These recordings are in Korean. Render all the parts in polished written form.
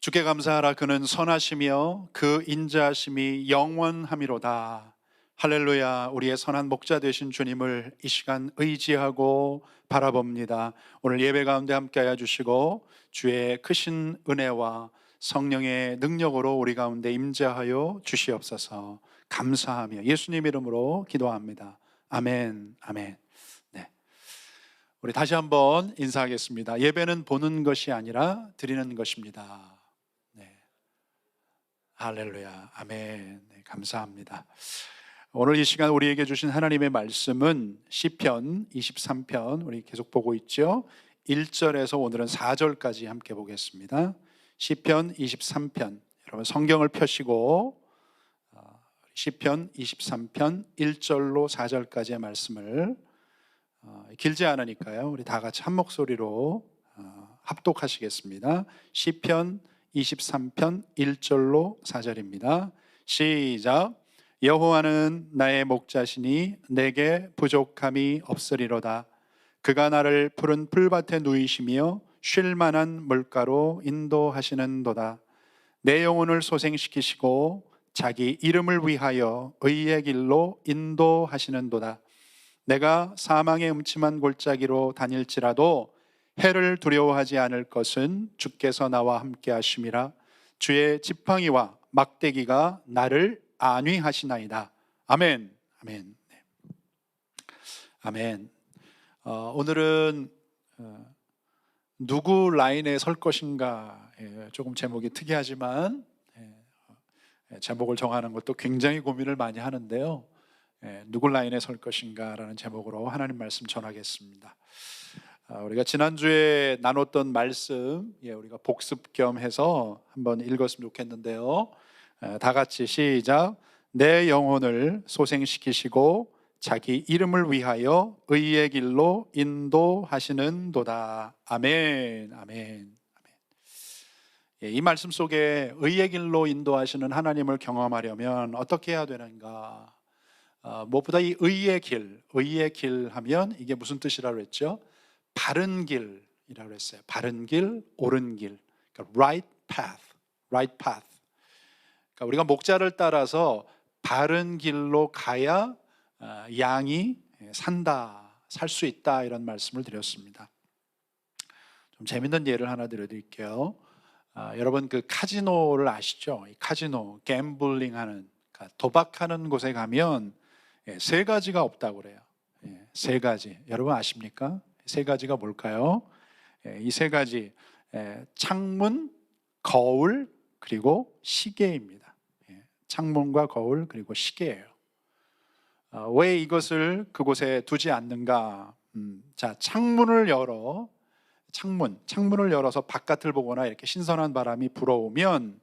주께 감사하라. 그는 선하시며 그 인자하심이 영원함이로다. 할렐루야. 우리의 선한 목자 되신 주님을 이 시간 의지하고 바라봅니다. 오늘 예배 가운데 함께하여 주시고 주의 크신 은혜와 성령의 능력으로 우리 가운데 임재하여 주시옵소서. 감사하며 예수님 이름으로 기도합니다. 아멘. 아멘. 네. 우리 다시 한번 인사하겠습니다. 예배는 보는 것이 아니라 드리는 것입니다. 네. 할렐루야. 아멘. 네, 감사합니다. 오늘 이 시간 우리에게 주신 하나님의 말씀은 시편 23편, 우리 계속 보고 있죠. 1절에서 오늘은 4절까지 함께 보겠습니다. 시편 23편, 여러분 성경을 펴시고 시편 23편 1절로 4절까지의 말씀을 길지 않으니까요, 우리 다 같이 한 목소리로 합독하시겠습니다. 시편 23편 1절로 4절입니다. 시작. 여호와는 나의 목자시니 내게 부족함이 없으리로다. 그가 나를 푸른 풀밭에 누이시며 쉴 만한 물가로 인도하시는도다. 내 영혼을 소생시키시고 자기 이름을 위하여 의의 길로 인도하시는도다. 내가 사망의 음침한 골짜기로 다닐지라도 해를 두려워하지 않을 것은 주께서 나와 함께 하심이라. 주의 지팡이와 막대기가 나를 안위하시나이다. 아멘. 아멘. 네. 아멘. 오늘은 누구 라인에 설 것인가, 조금 제목이 특이하지만 제목을 정하는 것도 굉장히 고민을 많이 하는데요. 누구 라인에 설 것인가 라는 제목으로 하나님 말씀 전하겠습니다. 우리가 지난주에 나눴던 말씀, 우리가 복습 겸 해서 한번 읽었으면 좋겠는데요. 다 같이 시작. 내 영혼을 소생시키시고 자기 이름을 위하여 의의 길로 인도하시는도다. 아멘. 아멘. 이 말씀 속에 의의 길로 인도하시는 하나님을 경험하려면 어떻게 해야 되는가? 무엇보다 이 의의 길 하면 이게 무슨 뜻이라고 했죠? 바른 길이라고 했어요. 바른 길, 옳은 길. 그러니까 right path. 그러니까 우리가 목자를 따라서 바른 길로 가야 양이 살 수 있다, 이런 말씀을 드렸습니다. 좀 재밌는 예를 하나 드릴게요. 여러분 그 카지노를 아시죠? 이 카지노, 갬블링하는, 그러니까 도박하는 곳에 가면 세 가지가 없다고 그래요. 세 가지. 여러분 아십니까? 세 가지가 뭘까요? 이 세 가지, 창문, 거울, 그리고 시계입니다. 창문과 거울, 그리고 시계예요. 왜 이것을 그곳에 두지 않는가? 자, 창문을 열어서 바깥을 보거나 이렇게 신선한 바람이 불어오면,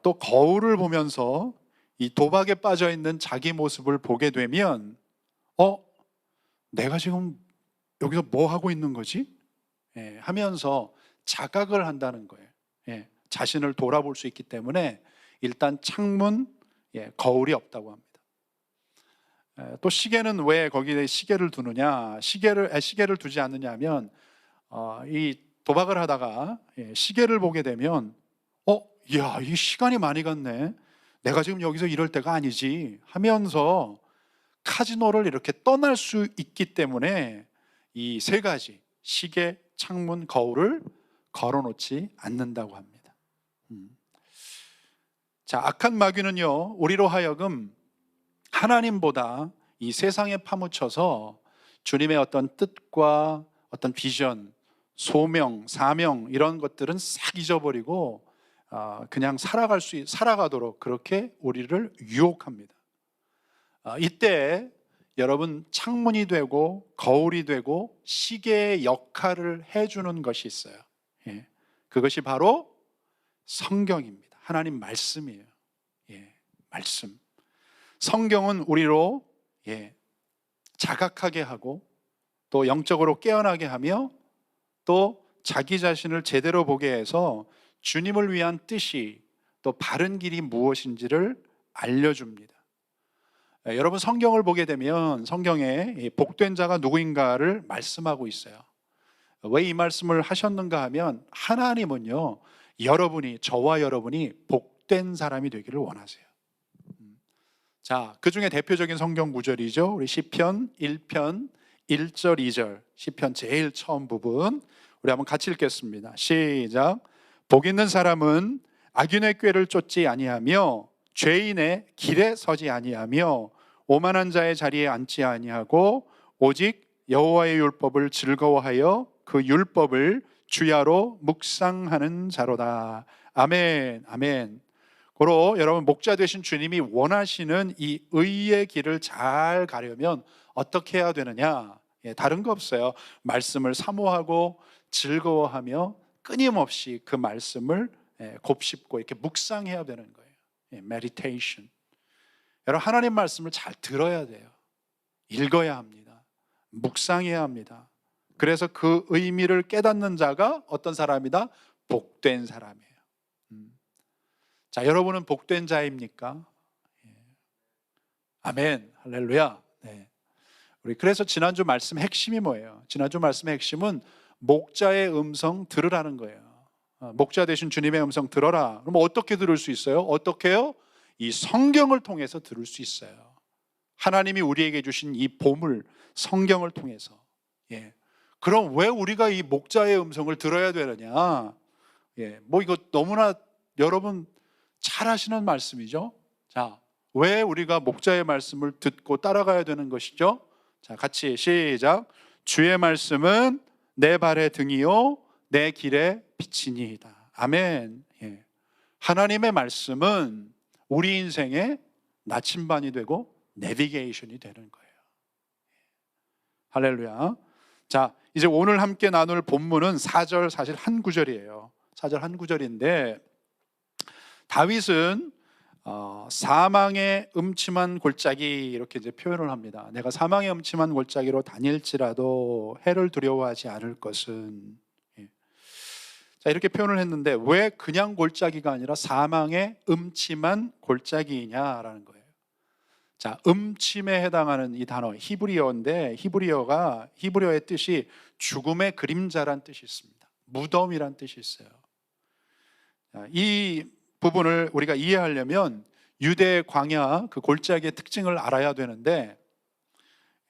또 거울을 보면서 이 도박에 빠져 있는 자기 모습을 보게 되면, 내가 지금 여기서 뭐 하고 있는 거지? 하면서 자각을 한다는 거예요. 자신을 돌아볼 수 있기 때문에 일단 창문, 거울이 없다고 합니다. 또 시계는 왜 거기에 시계를 두느냐? 시계를 두지 않느냐 하면, 이 도박을 하다가 시계를 보게 되면 이 시간이 많이 갔네, 내가 지금 여기서 이럴 때가 아니지 하면서 카지노를 이렇게 떠날 수 있기 때문에 이 세 가지, 시계, 창문, 거울을 걸어놓지 않는다고 합니다. 자, 악한 마귀는요, 우리로 하여금 하나님보다 이 세상에 파묻혀서 주님의 어떤 뜻과 어떤 비전, 소명, 사명, 이런 것들은 싹 잊어버리고 그냥 살아가도록 그렇게 우리를 유혹합니다. 이때 여러분, 창문이 되고 거울이 되고 시계의 역할을 해주는 것이 있어요. 그것이 바로 성경입니다. 하나님 말씀이에요. 말씀. 성경은 우리로 자각하게 하고, 또 영적으로 깨어나게 하며, 또 자기 자신을 제대로 보게 해서 주님을 위한 뜻이, 또 바른 길이 무엇인지를 알려줍니다. 여러분, 성경을 보게 되면 성경에 복된 자가 누구인가를 말씀하고 있어요. 왜 이 말씀을 하셨는가 하면, 하나님은요, 저와 여러분이 복된 사람이 되기를 원하세요. 자, 그 중에 대표적인 성경 구절이죠. 우리 시편 1편 1절 2절, 시편 제일 처음 부분 우리 한번 같이 읽겠습니다. 시작. 복 있는 사람은 악인의 꾀를 쫓지 아니하며 죄인의 길에 서지 아니하며 오만한 자의 자리에 앉지 아니하고 오직 여호와의 율법을 즐거워하여 그 율법을 주야로 묵상하는 자로다. 아멘, 아멘. 고로 여러분, 목자 되신 주님이 원하시는 이 의의 길을 잘 가려면 어떻게 해야 되느냐? 다른 거 없어요. 말씀을 사모하고 즐거워하며 끊임없이 그 말씀을 곱씹고 이렇게 묵상해야 되는 거예요. meditation. 여러분, 하나님 말씀을 잘 들어야 돼요. 읽어야 합니다. 묵상해야 합니다. 그래서 그 의미를 깨닫는 자가 어떤 사람이다? 복된 사람이에요. 자, 여러분은 복된 자입니까? 아멘, 할렐루야. 네. 우리 그래서 지난주 말씀 핵심이 뭐예요? 지난주 말씀의 핵심은 목자의 음성 들으라는 거예요. 목자 되신 주님의 음성 들어라. 그럼 어떻게 들을 수 있어요? 어떻게요? 이 성경을 통해서 들을 수 있어요. 하나님이 우리에게 주신 이 보물 성경을 통해서. 그럼 왜 우리가 이 목자의 음성을 들어야 되느냐? 뭐 이거 너무나 여러분 잘 하시는 말씀이죠. 자, 왜 우리가 목자의 말씀을 듣고 따라가야 되는 것이죠? 자, 같이 시작. 주의 말씀은 내 발의 등이요 내 길의 빛이니이다. 아멘. 하나님의 말씀은 우리 인생의 나침반이 되고 내비게이션이 되는 거예요. 할렐루야. 자, 이제 오늘 함께 나눌 본문은 4절, 사실 한 구절이에요. 4절 한 구절인데, 다윗은 사망의 음침한 골짜기 이렇게 이제 표현을 합니다. 내가 사망의 음침한 골짜기로 다닐지라도 해를 두려워하지 않을 것은. 자, 이렇게 표현을 했는데 왜 그냥 골짜기가 아니라 사망의 음침한 골짜기냐라는 거예요. 자, 음침에 해당하는 이 단어 히브리어인데, 히브리어의 뜻이 죽음의 그림자란 뜻이 있습니다. 무덤이란 뜻이 있어요. 자, 이 부분을 우리가 이해하려면 유대 광야 그 골짜기의 특징을 알아야 되는데,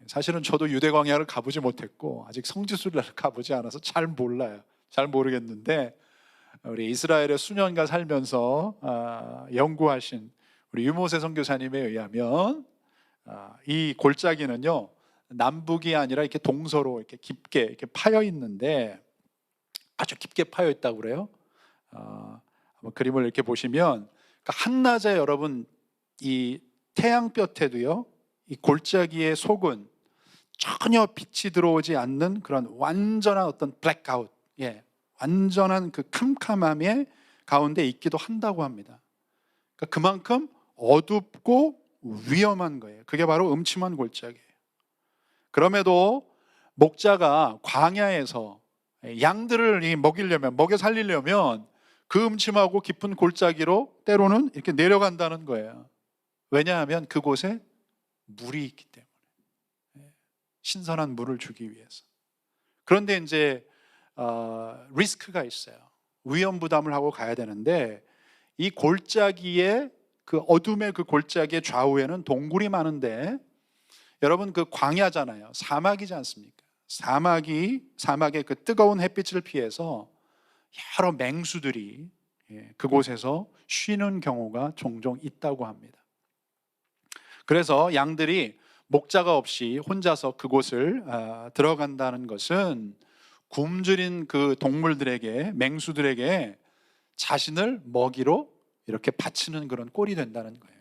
사실은 저도 유대 광야를 가보지 못했고 아직 성지순례를 가보지 않아서 잘 몰라요. 잘 모르겠는데, 우리 이스라엘에 수년간 살면서 연구하신 우리 유모세 선교사님에 의하면 이 골짜기는요 남북이 아니라 이렇게 동서로 이렇게 깊게 이렇게 파여 있는데, 아주 깊게 파여 있다고 그래요. 한번 그림을 이렇게 보시면, 그러니까 한낮에 여러분 이 태양볕에도요 이 골짜기의 속은 전혀 빛이 들어오지 않는 그런 완전한 어떤 블랙아웃, 완전한 그 캄캄함의 가운데 있기도 한다고 합니다. 그러니까 그만큼 어둡고 위험한 거예요. 그게 바로 음침한 골짜기예요. 그럼에도 목자가 광야에서 양들을 먹여 살리려면 그 음침하고 깊은 골짜기로 때로는 이렇게 내려간다는 거예요. 왜냐하면 그곳에 물이 있기 때문에, 신선한 물을 주기 위해서. 그런데 이제 리스크가 있어요. 위험 부담을 하고 가야 되는데, 이 골짜기의 그 어둠의 그 골짜기의 좌우에는 동굴이 많은데, 여러분 그 광야잖아요. 사막이지 않습니까? 사막의 그 뜨거운 햇빛을 피해서 여러 맹수들이 그곳에서 쉬는 경우가 종종 있다고 합니다. 그래서 양들이 목자가 없이 혼자서 그곳을 들어간다는 것은 굶주린 그 동물들에게, 맹수들에게 자신을 먹이로 이렇게 바치는 그런 꼴이 된다는 거예요.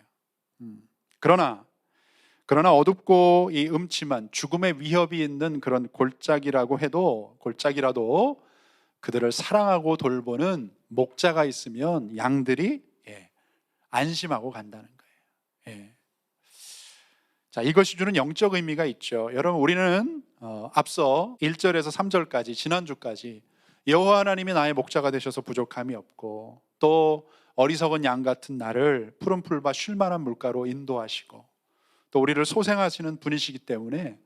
그러나 어둡고 이 음침한 죽음의 위협이 있는 그런 골짜기라도 그들을 사랑하고 돌보는 목자가 있으면 양들이 안심하고 간다는 거예요. 자, 이것이 주는 영적 의미가 있죠. 여러분, 우리는 앞서 1절에서 3절까지, 지난주까지 여호와 하나님이 나의 목자가 되셔서 부족함이 없고, 또 어리석은 양 같은 나를 푸른 풀과 쉴만한 물가로 인도하시고, 또 우리를 소생하시는 분이시기 때문에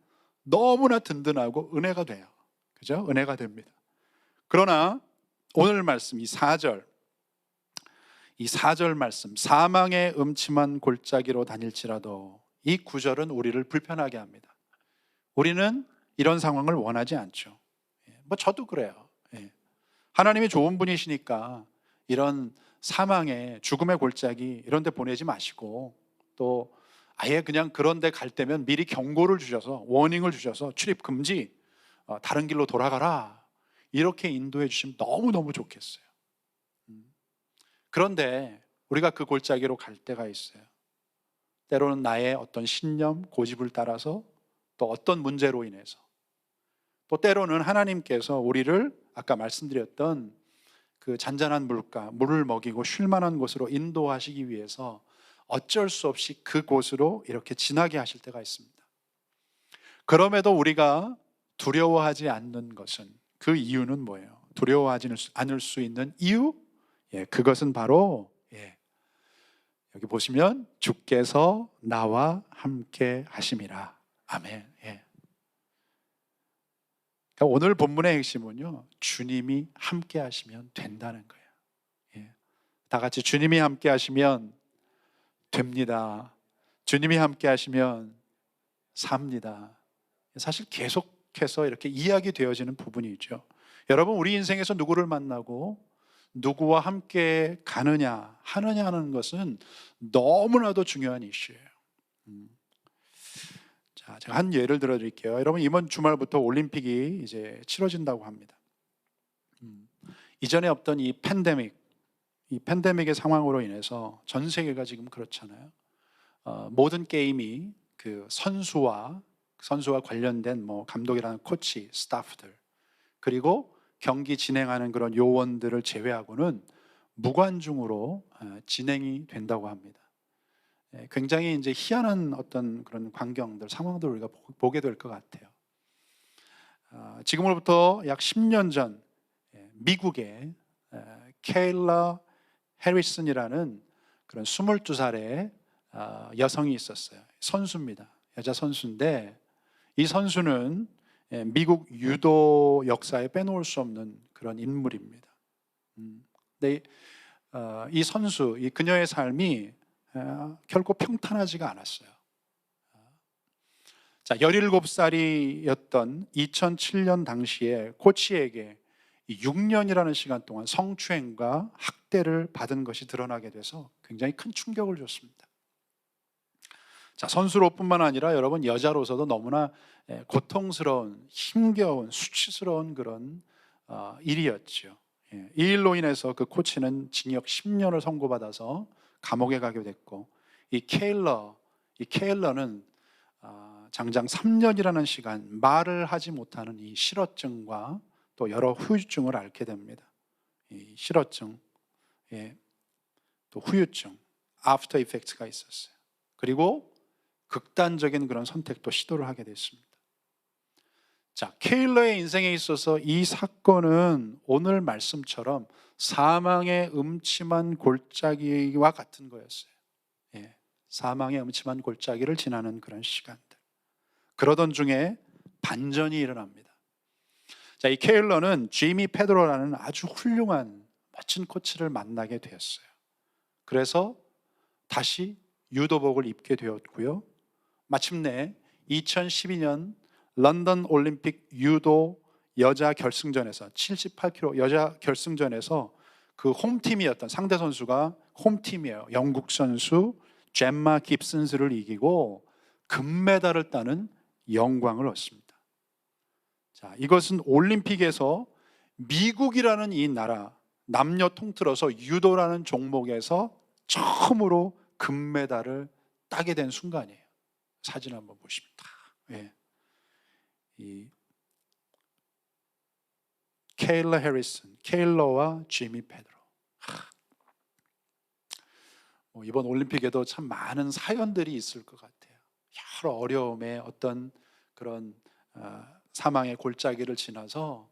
너무나 든든하고 은혜가 돼요. 그죠? 은혜가 됩니다. 그러나 오늘 말씀 이 4절, 이 4절 말씀, 사망의 음침한 골짜기로 다닐지라도, 이 구절은 우리를 불편하게 합니다. 우리는 이런 상황을 원하지 않죠. 뭐 저도 그래요. 하나님이 좋은 분이시니까 이런 사망의, 죽음의 골짜기 이런 데 보내지 마시고, 또 아예 그냥 그런 데 갈 때면 미리 경고를 주셔서, 워닝을 주셔서 출입 금지, 다른 길로 돌아가라, 이렇게 인도해 주시면 너무너무 좋겠어요. 그런데 우리가 그 골짜기로 갈 때가 있어요. 때로는 나의 어떤 신념, 고집을 따라서, 또 어떤 문제로 인해서, 또 때로는 하나님께서 우리를 아까 말씀드렸던 그 잔잔한 물가, 물을 먹이고 쉴 만한 곳으로 인도하시기 위해서 어쩔 수 없이 그곳으로 이렇게 지나게 하실 때가 있습니다. 그럼에도 우리가 두려워하지 않는 것은, 그 이유는 뭐예요? 두려워하지 않을 수 있는 이유? 그것은 바로 여기 보시면 주께서 나와 함께 하심이라. 아멘. 그러니까 오늘 본문의 핵심은요, 주님이 함께 하시면 된다는 거예요. 다 같이 주님이 함께 하시면 됩니다. 주님이 함께 하시면 삽니다. 사실 계속해서 이렇게 이야기되어지는 부분이죠. 여러분, 우리 인생에서 누구를 만나고 누구와 함께 가느냐 하느냐 하는 것은 너무나도 중요한 이슈예요. 자, 제가 한 예를 들어 드릴게요. 여러분, 이번 주말부터 올림픽이 이제 치러진다고 합니다. 이전에 없던 이 팬데믹의 상황으로 인해서 전 세계가 지금 그렇잖아요. 모든 게임이 그 선수와 관련된 뭐 감독이라는 코치, 스타프들, 그리고 경기 진행하는 그런 요원들을 제외하고는 무관중으로 진행이 된다고 합니다. 굉장히 이제 희한한 어떤 그런 광경들, 상황들 우리가 보게 될 것 같아요. 지금으로부터 약 10년 전 미국에 케일라 해리슨이라는 그런 22살의 여성이 있었어요. 선수입니다. 여자 선수인데, 이 선수는 미국 유도 역사에 빼놓을 수 없는 그런 인물입니다. 근데 이 선수, 이 그녀의 삶이 결코 평탄하지가 않았어요. 자, 17살이었던 2007년 당시에 코치에게 6년이라는 시간 동안 성추행과 학대를 받은 것이 드러나게 돼서 굉장히 큰 충격을 줬습니다. 자, 선수로뿐만 아니라 여러분, 여자로서도 너무나 고통스러운, 힘겨운, 수치스러운 그런 일이었죠. 이 일로 인해서 그 코치는 징역 10년을 선고받아서 감옥에 가게 됐고, 이 케일러는 장장 3년이라는 시간 말을 하지 못하는 이 실어증과 또 여러 후유증을 앓게 됩니다. 이 실어증, 또 후유증, 애프터 이펙트가 있었어요. 그리고 극단적인 그런 선택도 시도를 하게 됐습니다. 자, 케일러의 인생에 있어서 이 사건은 오늘 말씀처럼 사망의 음침한 골짜기와 같은 거였어요. 사망의 음침한 골짜기를 지나는 그런 시간들. 그러던 중에 반전이 일어납니다. 자, 이 케일러는 지미 페드로라는 아주 훌륭한 멋진 코치를 만나게 되었어요. 그래서 다시 유도복을 입게 되었고요. 마침내 2012년 런던 올림픽 유도 여자 결승전에서 78kg 여자 결승전에서 그 홈팀이었던 상대 선수가 홈팀이에요. 영국 선수 젬마 깁슨스를 이기고 금메달을 따는 영광을 얻습니다. 자, 이것은 올림픽에서 미국이라는 이 나라, 남녀 통틀어서 유도라는 종목에서 처음으로 금메달을 따게 된 순간이에요. 사진 한번 보십니다. 이 케일러 해리슨, 케일러와 지미 페드로. 이번 올림픽에도 참 많은 사연들이 있을 것 같아요. 여러 어려움의 어떤 그런 사망의 골짜기를 지나서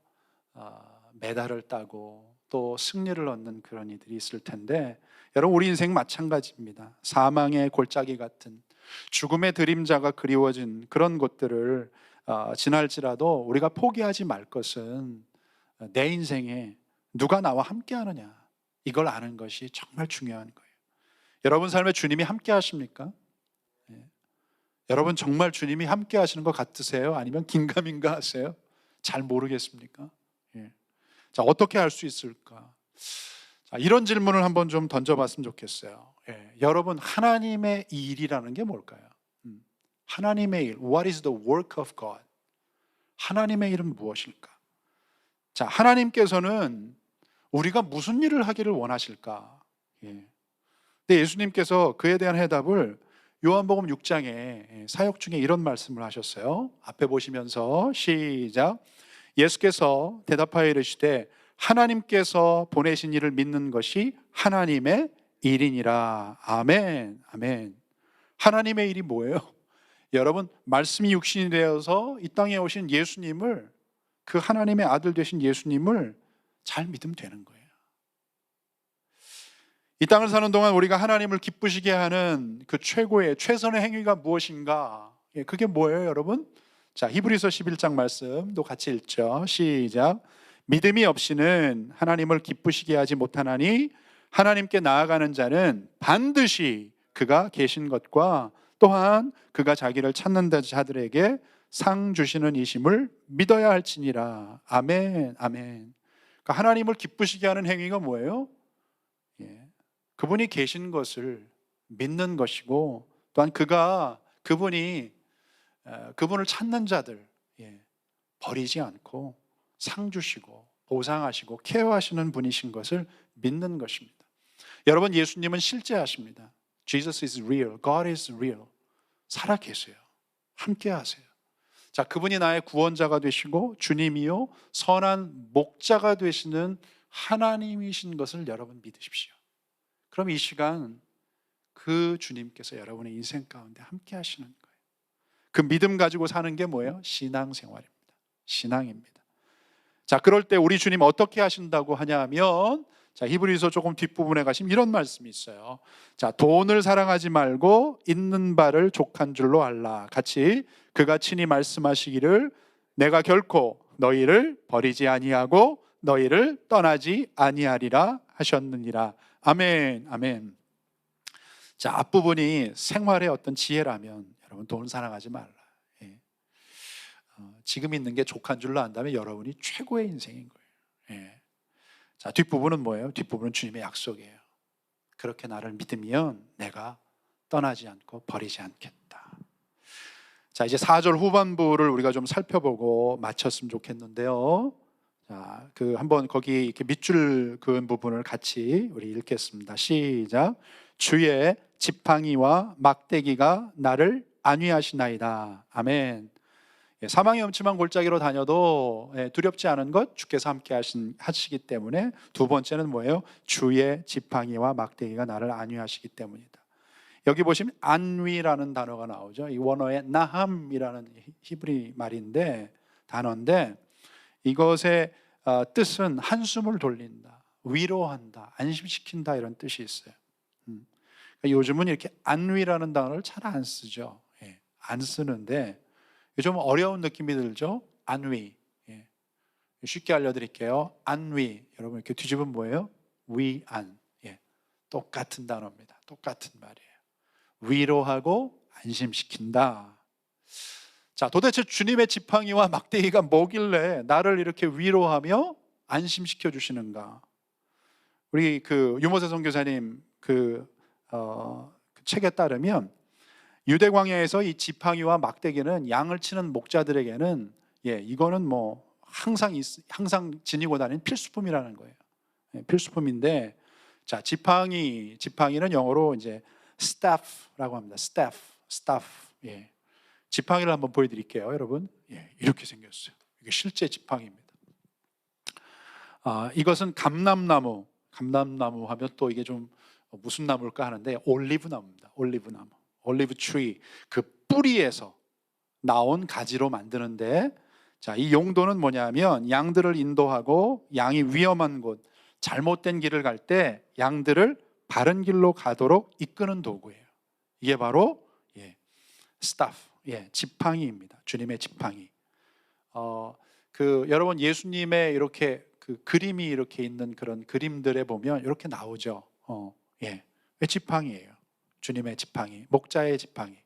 메달을 따고 또 승리를 얻는 그런 이들이 있을 텐데, 여러분, 우리 인생 마찬가지입니다. 사망의 골짜기 같은 죽음의 드림자가 그리워진 그런 곳들을 지날지라도 우리가 포기하지 말 것은 내 인생에 누가 나와 함께 하느냐, 이걸 아는 것이 정말 중요한 거예요. 여러분 삶에 주님이 함께 하십니까? 예. 여러분 정말 주님이 함께 하시는 것 같으세요? 아니면 긴가민가 하세요? 잘 모르겠습니까? 예. 자, 어떻게 할 수 있을까? 자, 이런 질문을 한번 좀 던져봤으면 좋겠어요. 예. 여러분, 하나님의 일이라는 게 뭘까요? 하나님의 일, What is the work of God? 하나님의 일은 무엇일까? 자, 하나님께서는 우리가 무슨 일을 하기를 원하실까? 예. 근데 예수님께서 그에 대한 해답을 요한복음 6장에 사역 중에 이런 말씀을 하셨어요. 앞에 보시면서 시작. 예수께서 대답하여 이르시되 하나님께서 보내신 이를 믿는 것이 하나님의 일이니라. 아멘. 아멘. 하나님의 일이 뭐예요? 여러분, 말씀이 육신이 되어서 이 땅에 오신 예수님을, 그 하나님의 아들 되신 예수님을 잘 믿으면 되는 거예요. 이 땅을 사는 동안 우리가 하나님을 기쁘시게 하는 그 최고의 최선의 행위가 무엇인가? 그게 뭐예요, 여러분? 자, 히브리서 11장 말씀도 같이 읽죠. 시작. 믿음이 없이는 하나님을 기쁘시게 하지 못하나니 하나님께 나아가는 자는 반드시 그가 계신 것과 또한 그가 자기를 찾는 자들에게 상 주시는 이심을 믿어야 할지니라. 아멘. 아멘. 그러니까 하나님을 기쁘시게 하는 행위가 뭐예요? 예. 그분이 계신 것을 믿는 것이고, 또한 그분을 찾는 자들, 버리지 않고 상 주시고 보상하시고 케어하시는 분이신 것을 믿는 것입니다. 여러분, 예수님은 실제하십니다. Jesus is real. God is real. 살아 계세요. 함께 하세요. 자, 그분이 나의 구원자가 되시고 주님이요 선한 목자가 되시는 하나님이신 것을 여러분 믿으십시오. 그럼 이 시간 그 주님께서 여러분의 인생 가운데 함께 하시는 거예요. 그 믿음 가지고 사는 게 뭐예요? 신앙생활입니다. 신앙입니다. 자, 그럴 때 우리 주님 어떻게 하신다고 하냐 하면, 자, 히브리서 조금 뒷부분에 가시면 이런 말씀이 있어요. 자, 돈을 사랑하지 말고 있는 바를 족한 줄로 알라. 같이 그가 친히 말씀하시기를 내가 결코 너희를 버리지 아니하고 너희를 떠나지 아니하리라 하셨느니라. 아멘. 아멘. 자, 앞부분이 생활의 어떤 지혜라면 여러분 돈 사랑하지 말라. 지금 있는 게 족한 줄로 안다면 여러분이 최고의 인생인 거예요. 자, 뒷부분은 뭐예요? 뒷부분은 주님의 약속이에요. 그렇게 나를 믿으면 내가 떠나지 않고 버리지 않겠다. 자, 이제 4절 후반부를 우리가 좀 살펴보고 마쳤으면 좋겠는데요. 자, 한번 거기 이렇게 밑줄 그은 부분을 같이 우리 읽겠습니다. 시작. 주의 지팡이와 막대기가 나를 안위하시나이다. 아멘. 사망의 음침한 골짜기로 다녀도 두렵지 않은 것 주께서 함께 하시기 때문에, 두 번째는 뭐예요? 주의 지팡이와 막대기가 나를 안위하시기 때문이다. 여기 보시면 안위라는 단어가 나오죠. 이 원어의 나함이라는 히브리 말인데, 단어인데 이것의 뜻은 한숨을 돌린다, 위로한다, 안심시킨다 이런 뜻이 있어요. 요즘은 이렇게 안위라는 단어를 잘 안 쓰죠. 안 쓰는데 좀 어려운 느낌이 들죠? 안위. 쉽게 알려드릴게요. 안위. 여러분 이렇게 뒤집으면 뭐예요? 위안. 똑같은 단어입니다. 똑같은 말이에요. 위로하고 안심시킨다. 자, 도대체 주님의 지팡이와 막대기가 뭐길래 나를 이렇게 위로하며 안심시켜 주시는가? 우리 유모세 선교사님 그 책에 따르면 유대 광야에서 이 지팡이와 막대기는 양을 치는 목자들에게는 이거는 뭐 항상 지니고 다니는 필수품이라는 거예요. 필수품인데, 자, 지팡이는 영어로 이제 staff라고 합니다. staff. 지팡이를 한번 보여드릴게요, 여러분. 이렇게 생겼어요. 이게 실제 지팡이입니다. 이것은 감람나무 하면 또 이게 좀 무슨 나무일까 하는데 올리브 나무입니다. 올리브 트리, 그 뿌리에서 나온 가지로 만드는데, 자, 이 용도는 뭐냐면 양들을 인도하고 양이 위험한 곳, 잘못된 길을 갈 때 양들을 바른 길로 가도록 이끄는 도구예요. 이게 바로 staff, 지팡이입니다. 주님의 지팡이. 여러분 예수님의 이렇게 그 그림이 이렇게 있는 그런 그림들에 보면 이렇게 나오죠. 예. 왜 지팡이에요? 주님의 지팡이, 목자의 지팡이.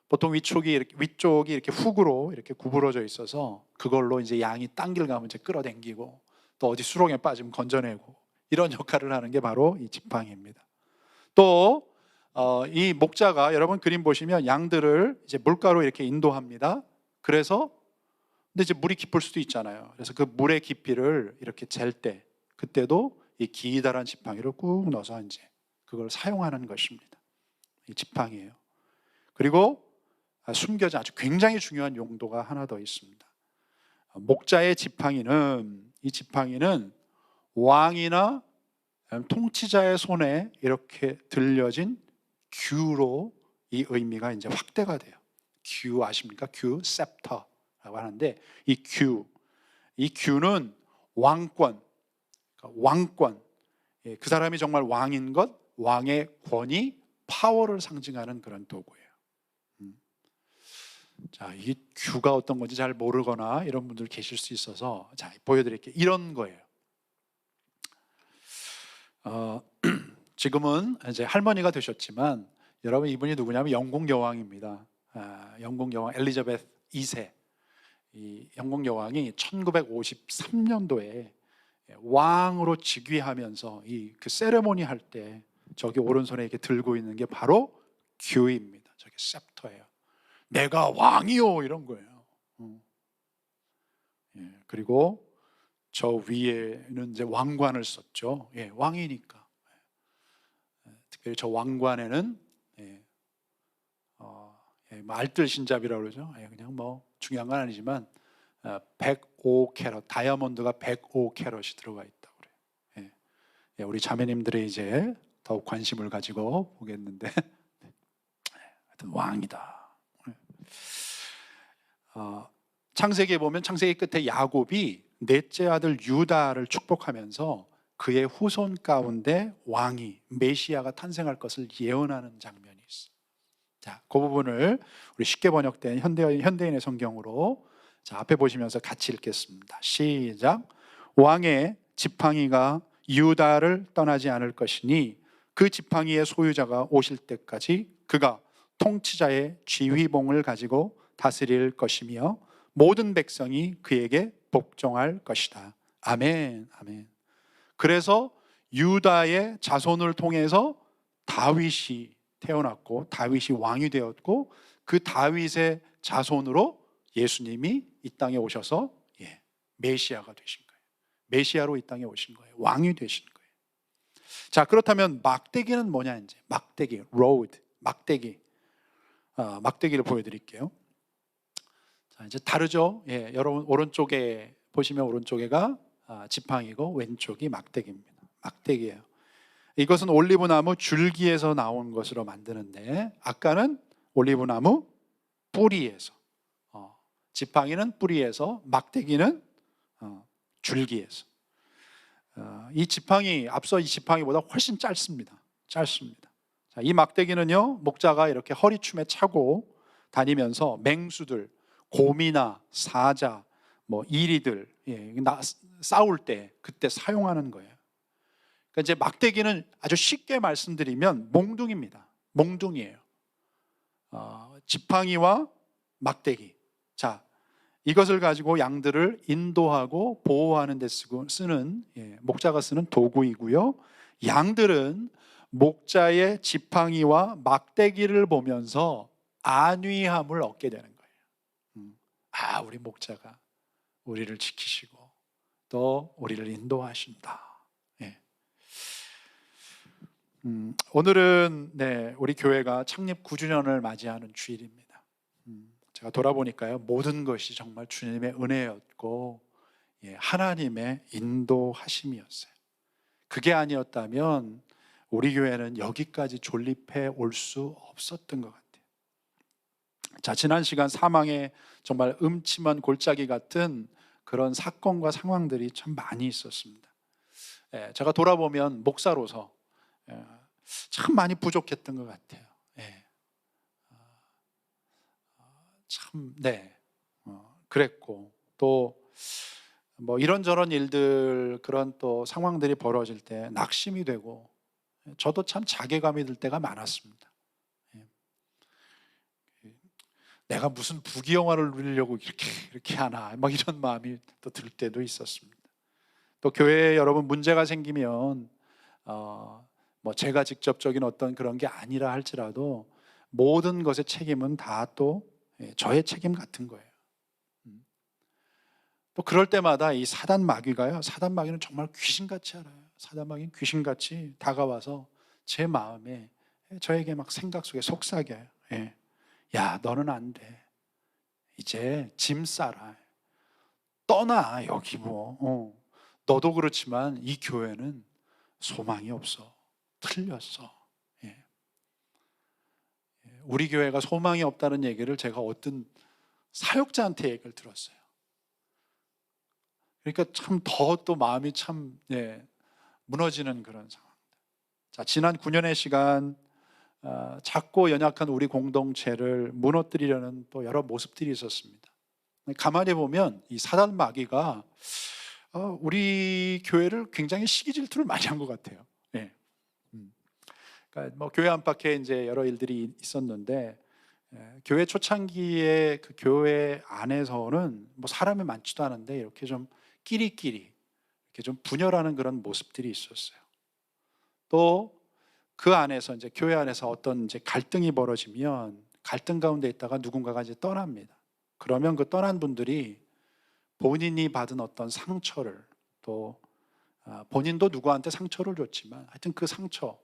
보통 위쪽이 이렇게 훅으로 이렇게 구부러져 있어서 그걸로 이제 양이 딴 길 가면 이제 끌어당기고 또 어디 수렁에 빠지면 건져내고 이런 역할을 하는 게 바로 이 지팡이입니다. 또 이 목자가 여러분 그림 보시면 양들을 이제 물가로 이렇게 인도합니다. 그래서 근데 이제 물이 깊을 수도 있잖아요. 그래서 그 물의 깊이를 이렇게 잴 때 그때도 이 기다란 지팡이를 꾹 넣어서 이제 그걸 사용하는 것입니다. 이 지팡이예요. 그리고 숨겨진 아주 굉장히 중요한 용도가 하나 더 있습니다. 목자의 지팡이는 이 지팡이는 왕이나 통치자의 손에 이렇게 들려진 규로 이 의미가 이제 확대가 돼요. 규 아십니까? 규, 셉터라고 하는데 이 규는 왕권, 그러니까 왕권, 그 사람이 정말 왕인 것, 왕의 권위, 파워를 상징하는 그런 도구예요. 자, 이 규가 어떤 건지 잘 모르거나 이런 분들 계실 수 있어서 자, 보여드릴게요. 이런 거예요. 지금은 이제 할머니가 되셨지만 여러분 이분이 누구냐면 영국 여왕입니다. 영국 여왕 엘리자베스 2세. 이 영국 여왕이 1953년도에 왕으로 즉위하면서 이 그 세레모니 할 때 저기 오른손에 이렇게 들고 있는 게 바로 규입니다. 저게 셉터예요. 내가 왕이요 이런 거예요. 예, 그리고 저 위에는 이제 왕관을 썼죠. 예, 왕이니까. 특별히 저 왕관에는 뭐 알뜰신잡이라고 그러죠. 그냥 뭐 중요한 건 아니지만 105캐럿 다이아몬드가 105캐럿이 들어가 있다고 그래요. 우리 자매님들이 이제 더욱 관심을 가지고 보겠는데 하여튼 왕이다. 창세기에 보면 창세기 끝에 야곱이 넷째 아들 유다를 축복하면서 그의 후손 가운데 왕이 메시아가 탄생할 것을 예언하는 장면이 있어요. 자, 그 부분을 우리 쉽게 번역된 현대인의 성경으로 자, 앞에 보시면서 같이 읽겠습니다. 시작. 왕의 지팡이가 유다를 떠나지 않을 것이니 그 지팡이의 소유자가 오실 때까지 그가 통치자의 지휘봉을 가지고 다스릴 것이며 모든 백성이 그에게 복종할 것이다. 아멘, 아멘. 그래서 유다의 자손을 통해서 다윗이 태어났고 다윗이 왕이 되었고 그 다윗의 자손으로 예수님이 이 땅에 오셔서 메시아가 되신 거예요. 메시아로 이 땅에 오신 거예요. 왕이 되신 거예요. 자, 그렇다면 막대기는 뭐냐 이제 막대기, 로드, 막대기, 막대기를 보여드릴게요. 자, 이제 다르죠. 여러분 오른쪽에 보시면 오른쪽에가 지팡이고 왼쪽이 막대기입니다. 막대기예요. 이것은 올리브나무 줄기에서 나온 것으로 만드는데 아까는 올리브나무 뿌리에서, 지팡이는 뿌리에서, 막대기는 줄기에서. 이 지팡이 앞서 이 지팡이보다 훨씬 짧습니다. 짧습니다. 자, 이 막대기는요 목자가 이렇게 허리춤에 차고 다니면서 맹수들, 곰이나 사자, 뭐 이리들 싸울 때 그때 사용하는 거예요. 그러니까 이제 막대기는 아주 쉽게 말씀드리면 몽둥입니다. 몽둥이에요. 지팡이와 막대기. 자, 이것을 가지고 양들을 인도하고 보호하는 데 쓰는 목자가 쓰는 도구이고요. 양들은 목자의 지팡이와 막대기를 보면서 안위함을 얻게 되는 거예요. 우리 목자가 우리를 지키시고 또 우리를 인도하신다. 오늘은 우리 교회가 창립 9주년을 맞이하는 주일입니다. 제가 돌아보니까요 모든 것이 정말 주님의 은혜였고 하나님의 인도하심이었어요. 그게 아니었다면 우리 교회는 여기까지 존립해 올 수 없었던 것 같아요. 자, 지난 시간 사망의 정말 음침한 골짜기 같은 그런 사건과 상황들이 참 많이 있었습니다. 제가 돌아보면 목사로서 참 많이 부족했던 것 같아요. 참, 그랬고 또 뭐 이런저런 일들, 그런 또 상황들이 벌어질 때 낙심이 되고, 저도 참 자괴감이 들 때가 많았습니다. 예. 내가 무슨 부귀영화를 누리려고 이렇게 하나, 막 이런 마음이 또 들 때도 있었습니다. 또 교회에 여러분 문제가 생기면 뭐 제가 직접적인 어떤 그런 게 아니라 할지라도 모든 것의 책임은 다 또 저의 책임 같은 거예요. 또 그럴 때마다 이 사단 마귀가요, 사단 마귀는 정말 귀신같이 알아요. 사단 마귀는 귀신같이 다가와서 제 마음에, 저에게 막 생각 속에 속삭여요. 예. 야, 너는 안 돼. 이제 짐 싸라. 떠나, 여기 뭐. 너도 그렇지만 이 교회는 소망이 없어. 틀렸어. 예. 우리 교회가 소망이 없다는 얘기를 제가 어떤 사역자한테 얘기를 들었어요. 그러니까 참 더 또 마음이 참 무너지는 그런 상황. 자, 지난 9년의 시간 작고 연약한 우리 공동체를 무너뜨리려는 또 여러 모습들이 있었습니다. 가만히 보면 이 사단 마귀가 우리 교회를 굉장히 시기 질투를 많이 한 것 같아요. 예. 그러니까 뭐 교회 안팎에 이제 여러 일들이 있었는데, 교회 초창기에 그 교회 안에서는 뭐 사람이 많지도 않은데 이렇게 좀 끼리끼리 이렇게 좀 분열하는 그런 모습들이 있었어요. 또 그 안에서 이제 교회 안에서 어떤 이제 갈등이 벌어지면 갈등 가운데 있다가 누군가가 이제 떠납니다. 그러면 그 떠난 분들이 본인이 받은 어떤 상처를, 또 본인도 누구한테 상처를 줬지만 하여튼 그 상처,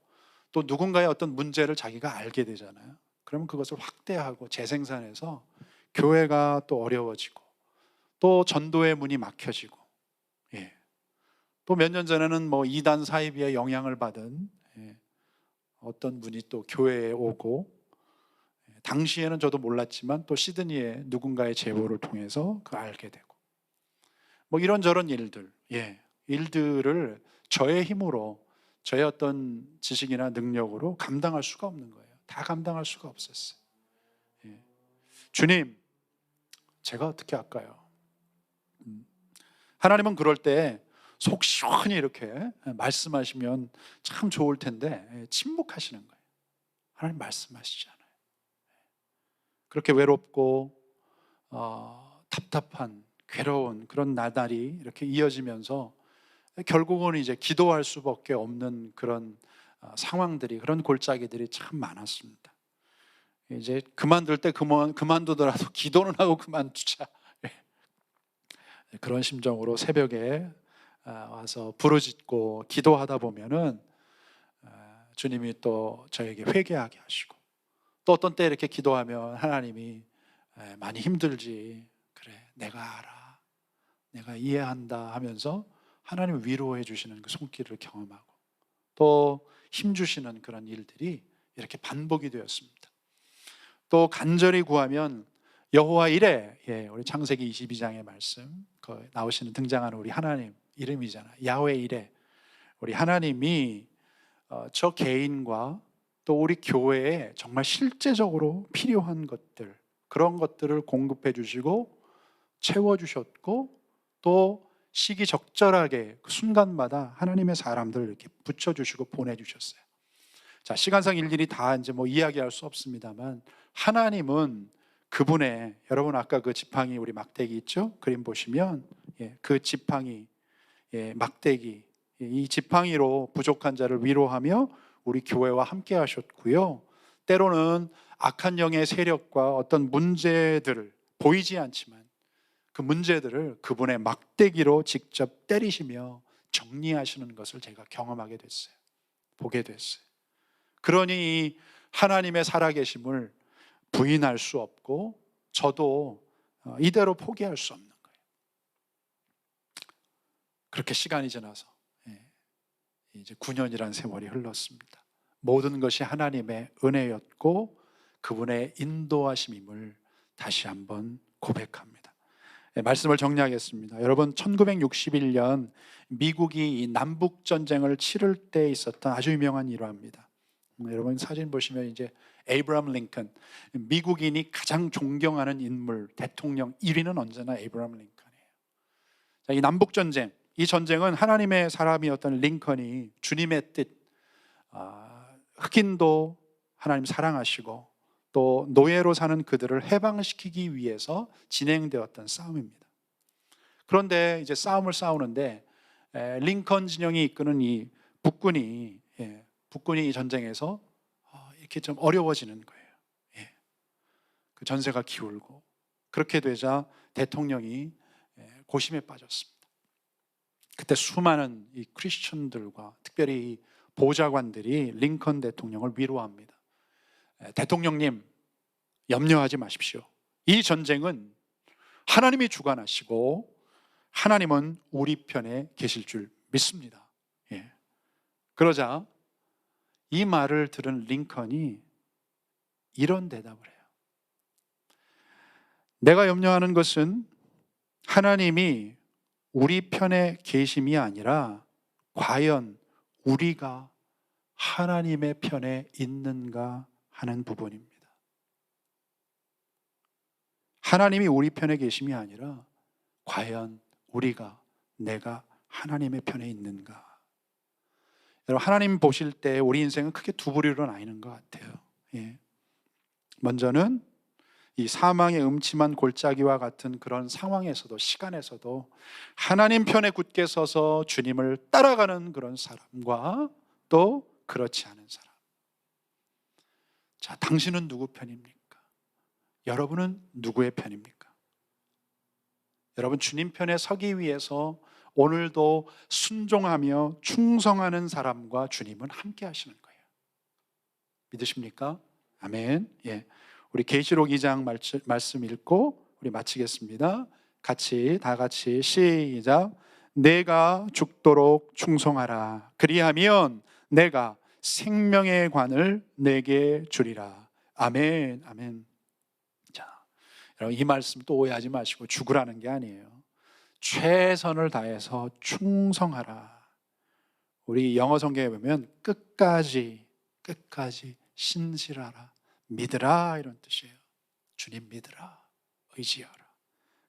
또 누군가의 어떤 문제를 자기가 알게 되잖아요. 그러면 그것을 확대하고 재생산해서 교회가 또 어려워지고, 또 전도의 문이 막혀지고, 예. 또 몇 년 전에는 뭐 이단 사이비의 영향을 받은 어떤 분이 또 교회에 오고, 당시에는 저도 몰랐지만 또 시드니에 누군가의 제보를 통해서 그 알게 되고, 뭐 이런저런 일들, 일들을 저의 힘으로, 저의 어떤 지식이나 능력으로 감당할 수가 없는 거예요. 다 감당할 수가 없었어요. 주님, 제가 어떻게 할까요? 하나님은 그럴 때 속 시원히 이렇게 말씀하시면 참 좋을 텐데 침묵하시는 거예요. 하나님 말씀하시지 않아요. 그렇게 외롭고 답답한, 괴로운 그런 나날이 이렇게 이어지면서 결국은 이제 기도할 수밖에 없는 그런 상황들이, 그런 골짜기들이 참 많았습니다. 이제 그만둘 때 그만두더라도 기도는 하고 그만두자. 그런 심정으로 새벽에 와서 부르짖고 기도하다 보면은 주님이 또 저에게 회개하게 하시고, 또 어떤 때 이렇게 기도하면 하나님이 많이 힘들지, 그래 내가 알아, 내가 이해한다 하면서 하나님 위로해 주시는 그 손길을 경험하고, 또 힘주시는 그런 일들이 이렇게 반복이 되었습니다. 또 간절히 구하면 여호와 이레, 우리 창세기 22장의 말씀 나오시는 등장하는 우리 하나님 이름이잖아요. 야훼 이레. 우리 하나님이 저 개인과 또 우리 교회에 정말 실제적으로 필요한 것들, 그런 것들을 공급해 주시고 채워주셨고, 또 시기적절하게 그 순간마다 하나님의 사람들을 이렇게 붙여주시고 보내주셨어요. 자, 시간상 일일이 다 이제 뭐 이야기할 수 없습니다만, 하나님은 그분의, 여러분 아까 그 지팡이, 우리 막대기 있죠? 그림 보시면 그 지팡이, 막대기, 이 지팡이로 부족한 자를 위로하며 우리 교회와 함께 하셨고요. 때로는 악한 영의 세력과 어떤 문제들을, 보이지 않지만 그 문제들을 그분의 막대기로 직접 때리시며 정리하시는 것을 제가 경험하게 됐어요. 보게 됐어요. 그러니 이 하나님의 살아계심을 부인할 수 없고, 저도 이대로 포기할 수 없는 거예요. 그렇게 시간이 지나서 이제 9년이라는 세월이 흘렀습니다. 모든 것이 하나님의 은혜였고 그분의 인도하심임을 다시 한번 고백합니다. 말씀을 정리하겠습니다. 여러분, 1961년 미국이 이 남북전쟁을 치를 때 있었던 아주 유명한 일화입니다. 여러분 사진 보시면 이제 에이브라함 링컨, 미국인이 가장 존경하는 인물, 대통령 1위는 언제나 에이브라함 링컨이에요. 이 남북 전쟁, 이 전쟁은 하나님의 사람이었던 링컨이 주님의 뜻, 흑인도 하나님 사랑하시고 또 노예로 사는 그들을 해방시키기 위해서 진행되었던 싸움입니다. 그런데 이제 싸움을 싸우는데 링컨 진영이 이끄는 이 북군이 이 전쟁에서 이렇게 좀 어려워지는 거예요. 그 전세가 기울고 그렇게 되자 대통령이 고심에 빠졌습니다. 그때 수많은 이 크리스천들과 특별히 보좌관들이 링컨 대통령을 위로합니다. 대통령님, 염려하지 마십시오. 이 전쟁은 하나님이 주관하시고 하나님은 우리 편에 계실 줄 믿습니다. 그러자 이 말을 들은 링컨이 이런 대답을 해요. 내가 염려하는 것은 하나님이 우리 편에 계심이 아니라 과연 우리가 하나님의 편에 있는가 하는 부분입니다. 하나님이 우리 편에 계심이 아니라 과연 내가 하나님의 편에 있는가. 여러분, 하나님 보실 때 우리 인생은 크게 두 부류로 나뉘는 것 같아요. 먼저는 이 사망의 음침한 골짜기와 같은 그런 상황에서도, 시간에서도 하나님 편에 굳게 서서 주님을 따라가는 그런 사람과 또 그렇지 않은 사람. 자, 당신은 누구 편입니까? 여러분은 누구의 편입니까? 여러분, 주님 편에 서기 위해서 오늘도 순종하며 충성하는 사람과 주님은 함께 하시는 거예요. 믿으십니까? 아멘. 우리 계시록 2장 말씀 읽고 우리 마치겠습니다. 다 같이 시작. 내가 죽도록 충성하라. 그리하면 내가 생명의 관을 내게 주리라. 아멘. 아멘. 자, 여러분, 이 말씀 또 오해하지 마시고 죽으라는 게 아니에요. 최선을 다해서 충성하라. 우리 영어 성경에 보면 끝까지 신실하라, 믿으라, 이런 뜻이에요. 주님 믿으라, 의지하라.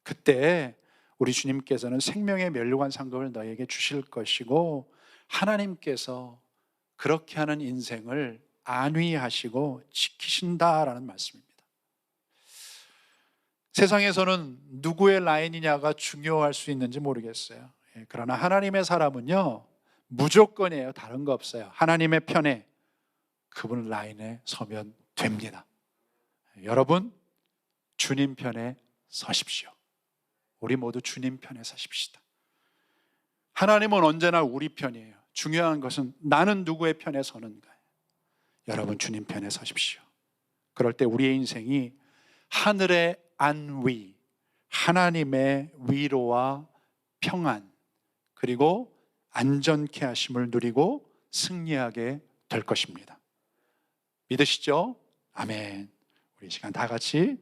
그때 우리 주님께서는 생명의 면류관 상급을 너에게 주실 것이고 하나님께서 그렇게 하는 인생을 안위하시고 지키신다라는 말씀입니다. 세상에서는 누구의 라인이냐가 중요할 수 있는지 모르겠어요. 그러나 하나님의 사람은요, 무조건이에요. 다른 거 없어요. 하나님의 편에 그분 라인에 서면 됩니다. 여러분, 주님 편에 서십시오. 우리 모두 주님 편에 서십시다. 하나님은 언제나 우리 편이에요. 중요한 것은 나는 누구의 편에 서는가요? 여러분, 주님 편에 서십시오. 그럴 때 우리의 인생이 하늘의 안위, 하나님의 위로와 평안, 그리고 안전케 하심을 누리고 승리하게 될 것입니다. 믿으시죠? 아멘. 우리 시간 다 같이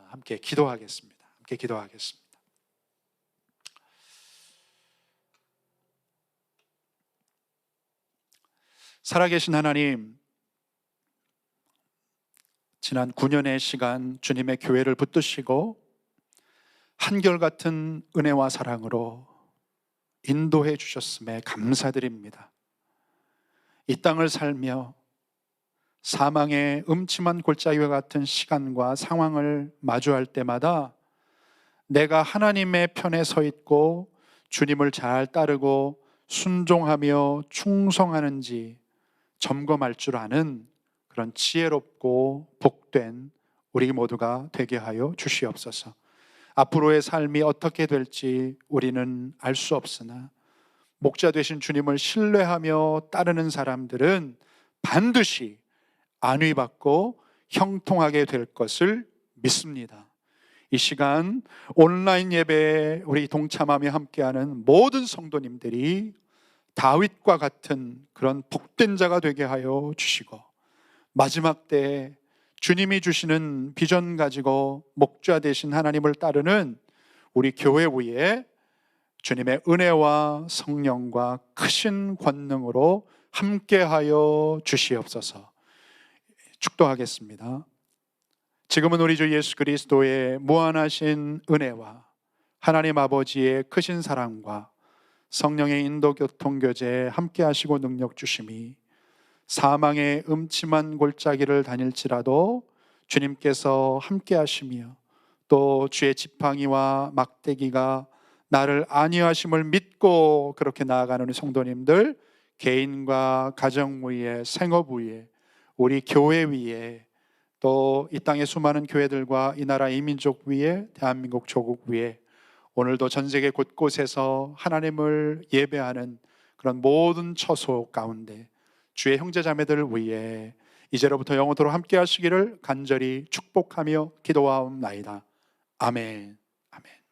함께 기도하겠습니다. 살아계신 하나님, 지난 9년의 시간 주님의 교회를 붙드시고 한결같은 은혜와 사랑으로 인도해 주셨음에 감사드립니다. 이 땅을 살며 사망의 음침한 골짜기와 같은 시간과 상황을 마주할 때마다 내가 하나님의 편에 서 있고 주님을 잘 따르고 순종하며 충성하는지 점검할 줄 아는 그런 지혜롭고 복된 우리 모두가 되게 하여 주시옵소서. 앞으로의 삶이 어떻게 될지 우리는 알 수 없으나 목자 되신 주님을 신뢰하며 따르는 사람들은 반드시 안위받고 형통하게 될 것을 믿습니다. 이 시간 온라인 예배에 우리 동참하며 함께하는 모든 성도님들이 다윗과 같은 그런 복된 자가 되게 하여 주시고 마지막 때에 주님이 주시는 비전 가지고 목자 되신 하나님을 따르는 우리 교회 위에 주님의 은혜와 성령과 크신 권능으로 함께하여 주시옵소서. 축도하겠습니다. 지금은 우리 주 예수 그리스도의 무한하신 은혜와 하나님 아버지의 크신 사랑과 성령의 인도 교통 교제에 함께 하시고 능력 주심이 사망의 음침한 골짜기를 다닐지라도 주님께서 함께 하시며 또 주의 지팡이와 막대기가 나를 안위하심을 믿고 그렇게 나아가는 우리 성도님들 개인과 가정 위에, 생업 위에, 우리 교회 위에, 또 이 땅의 수많은 교회들과 이 나라 이민족 위에, 대한민국 조국 위에 오늘도 전 세계 곳곳에서 하나님을 예배하는 그런 모든 처소 가운데 주의 형제자매들을 위해 이제로부터 영원토록 함께 하시기를 간절히 축복하며 기도하옵나이다. 아멘. 아멘.